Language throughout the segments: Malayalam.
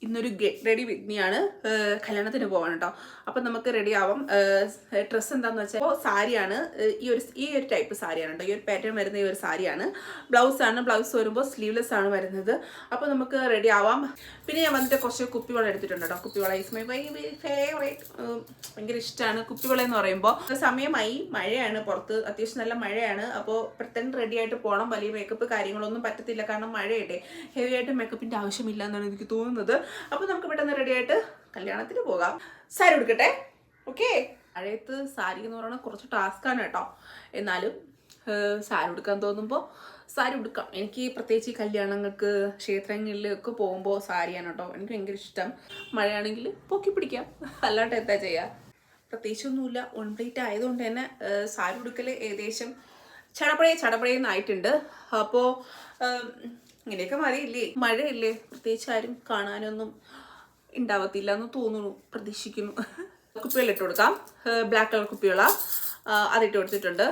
ഇന്നൊരു ഗെറ്റ് റെഡി വിത്ത് മീ ആണ്. കല്യാണത്തിന് പോവാണ് കേട്ടോ. അപ്പം നമുക്ക് റെഡി ആവാം. ഡ്രസ്സ് എന്താണെന്ന് വെച്ചാൽ സാരിയാണ്. ഈ ഒരു ടൈപ്പ് സാരിയാണ് കേട്ടോ. ഈ ഒരു പാറ്റേൺ വരുന്ന ഈ ഒരു സാരിയാണ്. ബ്ലൗസാണ്. ബ്ലൗസ് വരുമ്പോൾ സ്ലീവ്ലെസ് ആണ് വരുന്നത്. അപ്പോൾ നമുക്ക് റെഡി ആവാം. പിന്നെ ഞാൻ വന്നിട്ട് കുറച്ച് കുപ്പിവെള്ളം എടുത്തിട്ടുണ്ട് കേട്ടോ. കുപ്പിവെള്ളം ഈസ് മൈ വെരി ഫേവറേറ്റ്. ഭയങ്കര ഇഷ്ടമാണ് കുപ്പിവെള്ളം എന്ന് പറയുമ്പോൾ. സമയമായി, മഴയാണ് പുറത്ത്, അത്യാവശ്യം നല്ല മഴയാണ്. അപ്പോൾ പെട്ടെന്ന് റെഡി ആയിട്ട് പോകണം. വലിയ മേക്കപ്പ് കാര്യങ്ങളൊന്നും പറ്റത്തില്ല, കാരണം മഴയല്ലേ. ഹെവി ആയിട്ട് മേക്കപ്പിൻ്റെ ആവശ്യമില്ല എന്നാണ് എനിക്ക് തോന്നുന്നത്. അപ്പോൾ നമുക്ക് പെട്ടെന്ന് റെഡി ആയിട്ട് കല്യാണത്തിന് പോകാം. സാരി ഉടുക്കട്ടെ. ഓക്കെ. മഴയത്ത് സാരി എന്ന് പറയുന്നത് കുറച്ച് ടാസ്ക്കാണ് കേട്ടോ. എന്നാലും സാരി ഉടുക്കാൻ തോന്നുമ്പോൾ സാരി ഉടുക്കാം. എനിക്ക് പ്രത്യേകിച്ച് ഈ കല്യാണങ്ങൾക്ക്, ക്ഷേത്രങ്ങളിലൊക്കെ പോകുമ്പോൾ സാരിയാണ് കേട്ടോ എനിക്ക് ഭയങ്കര ഇഷ്ടം. മഴയാണെങ്കിൽ പൊക്കി പിടിക്കാം, അല്ലാണ്ട് എന്താ ചെയ്യുക. പ്രത്യേകിച്ചൊന്നുമില്ല. ഓൺ പ്ലേറ്റ് ആയതുകൊണ്ട് തന്നെ സാരി ഉടുക്കൽ ഏകദേശം ചടപടയെന്നായിട്ടുണ്ട്. അപ്പോൾ ഇങ്ങനെയൊക്കെ മതിയില്ലേ, മഴയല്ലേ, പ്രത്യേകിച്ച് ആരും കാണാനൊന്നും ഉണ്ടാവത്തില്ല എന്ന് തോന്നുന്നു, പ്രതീക്ഷിക്കുന്നു. കുപ്പികൾ ഇട്ട് കൊടുക്കാം. ബ്ലാക്ക് കളർ കുപ്പികള അതിട്ട് കൊടുത്തിട്ടുണ്ട്.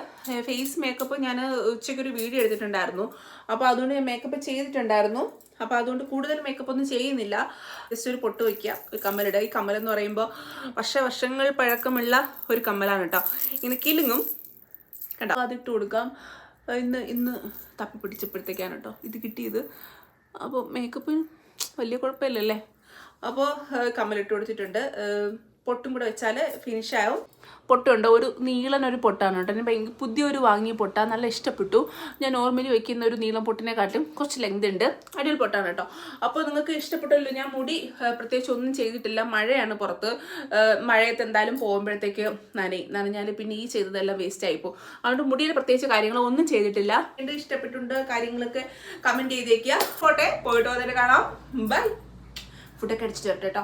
ഫേസ് മേക്കപ്പ് ഞാൻ ഉച്ചയ്ക്കൊരു വീഡിയോ എടുത്തിട്ടുണ്ടായിരുന്നു. അപ്പോൾ അതുകൊണ്ട് ഞാൻ മേക്കപ്പ് ചെയ്തിട്ടുണ്ടായിരുന്നു. അപ്പോൾ അതുകൊണ്ട് കൂടുതൽ മേക്കപ്പ് ഒന്നും ചെയ്യുന്നില്ല. ജസ്റ്റ് ഒരു പൊട്ട് വയ്ക്കുക, ഒരു കമ്മലിടുക. ഈ കമ്മലെന്ന് പറയുമ്പോൾ വർഷങ്ങൾ പഴക്കമുള്ള ഒരു കമ്മലാണ് കേട്ടോ. ഇങ്ങനെ കിലുങ്ങും കേട്ടോ. അതിട്ട് കൊടുക്കാം. ഇന്ന് തപ്പി പിടിച്ചപ്പോഴത്തേക്കാണ് കേട്ടോ ഇത് കിട്ടിയത്. അപ്പോൾ മേക്കപ്പ് വലിയ കുഴപ്പമില്ലല്ലേ. അപ്പോൾ കമ്മലിട്ട് കൊടുത്തിട്ടുണ്ട്. പൊട്ടും കൂടെ വെച്ചാൽ ഫിനിഷ് ആവും. പൊട്ടുണ്ട്, ഒരു നീളനൊരു പൊട്ടാണ് കേട്ടോ. ഞാൻ ഭയങ്കര പുതിയൊരു വാങ്ങിയ പൊട്ടാണ്, നല്ല ഇഷ്ടപ്പെട്ടു. ഞാൻ നോർമലി വയ്ക്കുന്ന ഒരു നീളം പൊട്ടിനെക്കാട്ടും കുറച്ച് ലെങ്ത് ഉണ്ട്. അടിപൊളി പൊട്ടാണ് കേട്ടോ. അപ്പോൾ നിങ്ങൾക്ക് ഇഷ്ടപ്പെട്ടല്ലോ. ഞാൻ മുടി പ്രത്യേകിച്ച് ഒന്നും ചെയ്തിട്ടില്ല. മഴയാണ് പുറത്ത്. മഴയത്ത് എന്തായാലും പോകുമ്പോഴത്തേക്ക് നനഞ്ഞാൽ പിന്നെ ഈ ചെയ്തതെല്ലാം വേസ്റ്റ് ആയിപ്പോൾ. അതുകൊണ്ട് മുടിയുടെ പ്രത്യേകിച്ച് കാര്യങ്ങളോ ഒന്നും ചെയ്തിട്ടില്ല. എൻ്റെ ഇഷ്ടപ്പെട്ടുണ്ട് കാര്യങ്ങളൊക്കെ കമൻറ്റ് ചെയ്തേക്കുക. പോട്ടെ, പോയിട്ട് വന്നിട്ട് കാണാം. ബൈ. ഫുഡൊക്കെ അടിച്ചിട്ട് വരട്ടെ കേട്ടോ.